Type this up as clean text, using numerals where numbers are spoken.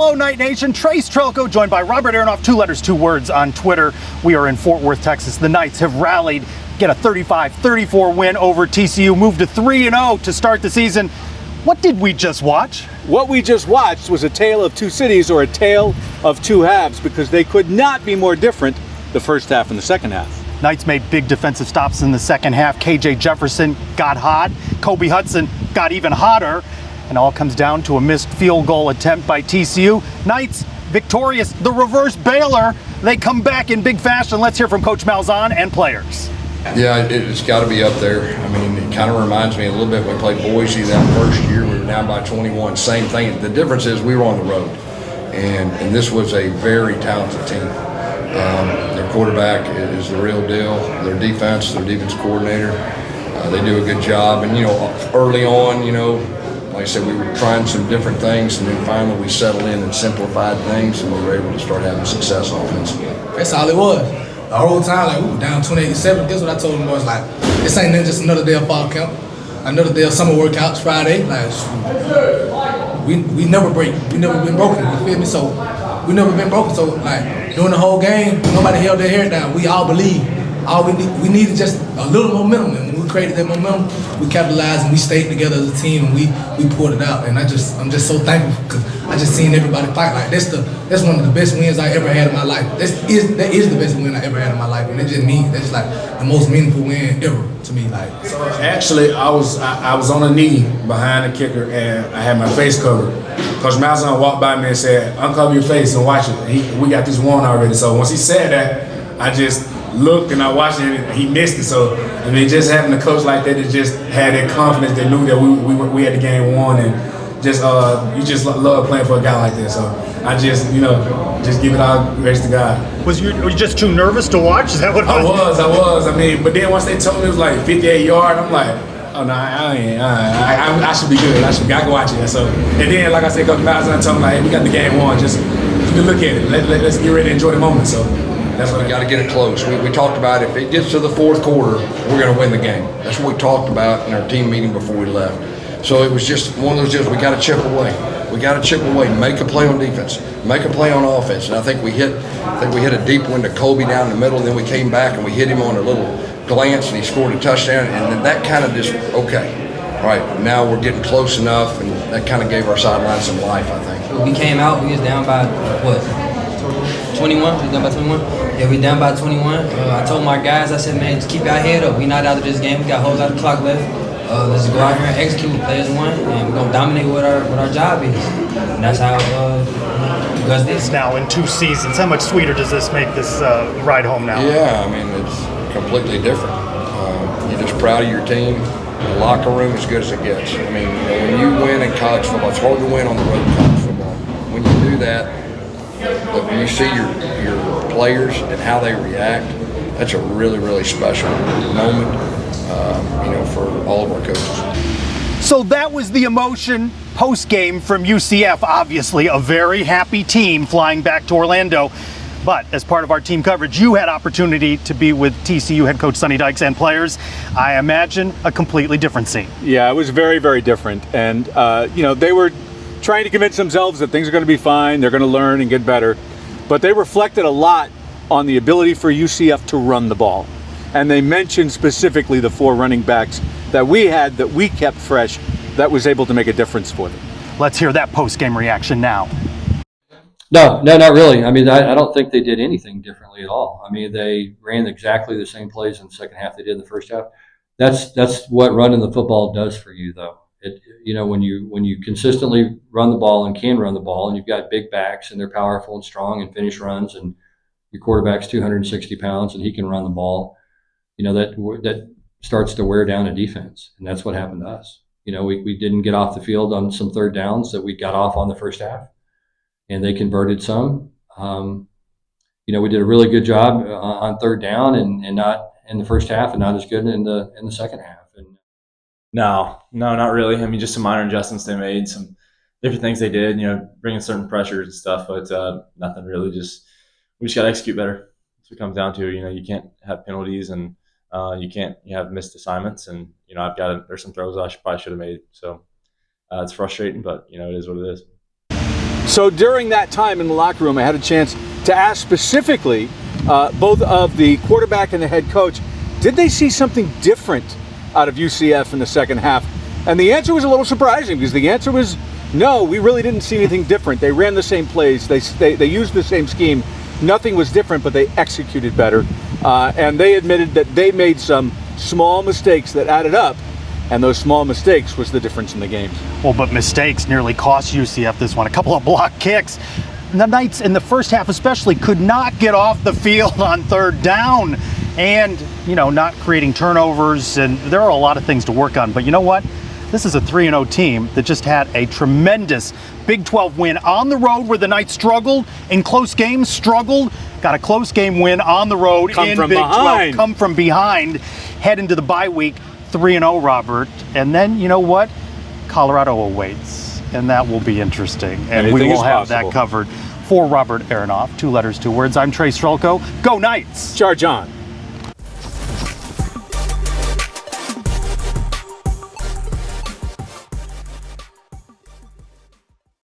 Hello, Night Nation. Trace Trylko, joined by Robert Aronoff, 2 letters, 2 words on Twitter. We are in Fort Worth, Texas. The Knights have rallied, get a 35-34 win over TCU, move to 3-0 to start the season. What did we just watch? What we just watched was a tale of two cities, or a tale of two halves, because they could not be more different the first half and the second half. Knights made big defensive stops in the second half. KJ Jefferson got hot. Kobe Hudson got even hotter. And all comes down to a missed field goal attempt by TCU. Knights victorious. The reverse Baylor. They come back in big fashion. Let's hear from Coach Malzahn and players. Yeah, it's got to be up there. I mean, it kind of reminds me a little bit when we played Boise that first year. We were down by 21. Same thing. The difference is we were on the road. And this was a very talented team. Their quarterback is the real deal. Their defense coordinator, they do a good job. And, early on, like I said, we were trying some different things, and then finally we settled in and simplified things, and we were able to start having success offensively. That's all it was. The whole time, we were down 28-7. Guess what I told them boys? This ain't just another day of fall camp, another day of summer workouts, Friday. We never break. We never been broken. You feel me? So we never been broken. So during the whole game, nobody held their head down. We all believe. All we needed just a little momentum, and when we created that momentum, we capitalized and we stayed together as a team, and we pulled it out. And I'm just so thankful because I just seen everybody fight. That's one of the best wins I ever had in my life. That is the best win I ever had in my life, and it just means that's the most meaningful win ever to me. So actually, I was on a knee behind the kicker, and I had my face covered. Coach Malzahn walked by me and said, "Uncover your face and watch it. We got this one already." So once he said that, I just looked and I watched it, and he missed it. So just having a coach like that just had that confidence, that knew that we had the game won, and just you just love playing for a guy like that. So I just just give it all grace to God. Were you just too nervous to watch? Is that what it was? I was. But then once they told me it was like 58 yards, I'm like, oh no, I should be good. I can watch it. So and then like I said, Coach Malzahn told me hey, we got the game won. Just you look at it. Let's get ready to enjoy the moment. So. That's what we got to get it close. We talked about if it gets to the fourth quarter, we're going to win the game. That's what we talked about in our team meeting before we left. So it was just one of those deals. We got to chip away. We got to chip away. Make a play on defense. Make a play on offense. And I think we hit a deep one to Kobe down the middle. And then we came back and we hit him on a little glance, and he scored a touchdown. And then that kind of just all right. Now we're getting close enough, and that kind of gave our sideline some life, I think. We came out. We was down by what? 21? We down by 21? Yeah, we down by 21. I told my guys, I said, man, just keep your head up. We not out of this game. We got a whole lot of clock left. Let's go out here and execute. Players won, and we're gonna dominate what our job is. And that's how you guys did. It's now in 2 seasons. How much sweeter does this make this ride home now? Yeah, it's completely different. You're just proud of your team. The locker room as good as it gets. When you win in college football, it's hard to win on the road in college football. When you do that, but when you see your players and how they react, that's a really, really special moment, for all of our coaches. So that was the emotion post-game from UCF. Obviously, a very happy team flying back to Orlando. But as part of our team coverage, you had opportunity to be with TCU head coach Sonny Dykes and players. I imagine a completely different scene. Yeah, it was very, very different. And, they were trying to convince themselves that things are going to be fine, they're going to learn and get better. But they reflected a lot on the ability for UCF to run the ball. And they mentioned specifically the 4 running backs that we had, that we kept fresh, that was able to make a difference for them. Let's hear that post-game reaction now. No, not really. I don't think they did anything differently at all. They ran exactly the same plays in the second half they did in the first half. That's what running the football does for you, though. When you consistently run the ball and can run the ball, and you've got big backs and they're powerful and strong and finish runs, and your quarterback's 260 pounds and he can run the ball, that starts to wear down a defense, and that's what happened to us. We didn't get off the field on some third downs that we got off on the first half, and they converted some. We did a really good job on third down and not in the first half, and not as good in the second half. No, not really. Just some minor adjustments they made, some different things they did, bringing certain pressures and stuff, but nothing really. We just got to execute better. That's what it comes down to. You can't have penalties, and you can't have missed assignments, and there's some throws I probably should have made. So it's frustrating, but it is what it is. So during that time in the locker room, I had a chance to ask specifically both of the quarterback and the head coach, did they see something different out of UCF in the second half? And the answer was a little surprising, because the answer was no, we really didn't see anything different. They ran the same plays, they used the same scheme. Nothing was different, but they executed better. And they admitted that they made some small mistakes that added up, and those small mistakes was the difference in the game. Well, but mistakes nearly cost UCF this one. A couple of block kicks. The Knights in the first half especially could not get off the field on third down, and, you know, not creating turnovers, and there are a lot of things to work on. But you know what? This is a 3-0 team that just had a tremendous Big 12 win on the road, where the Knights struggled in close games, got a close game win on the road in Big 12. Come from behind, head into the bye week 3-0, Robert. And then, you know what? Colorado awaits, and that will be interesting. And we will have that covered. For Robert Aronoff, 2 letters, 2 words, I'm Trace Trylko. Go Knights! Charge on.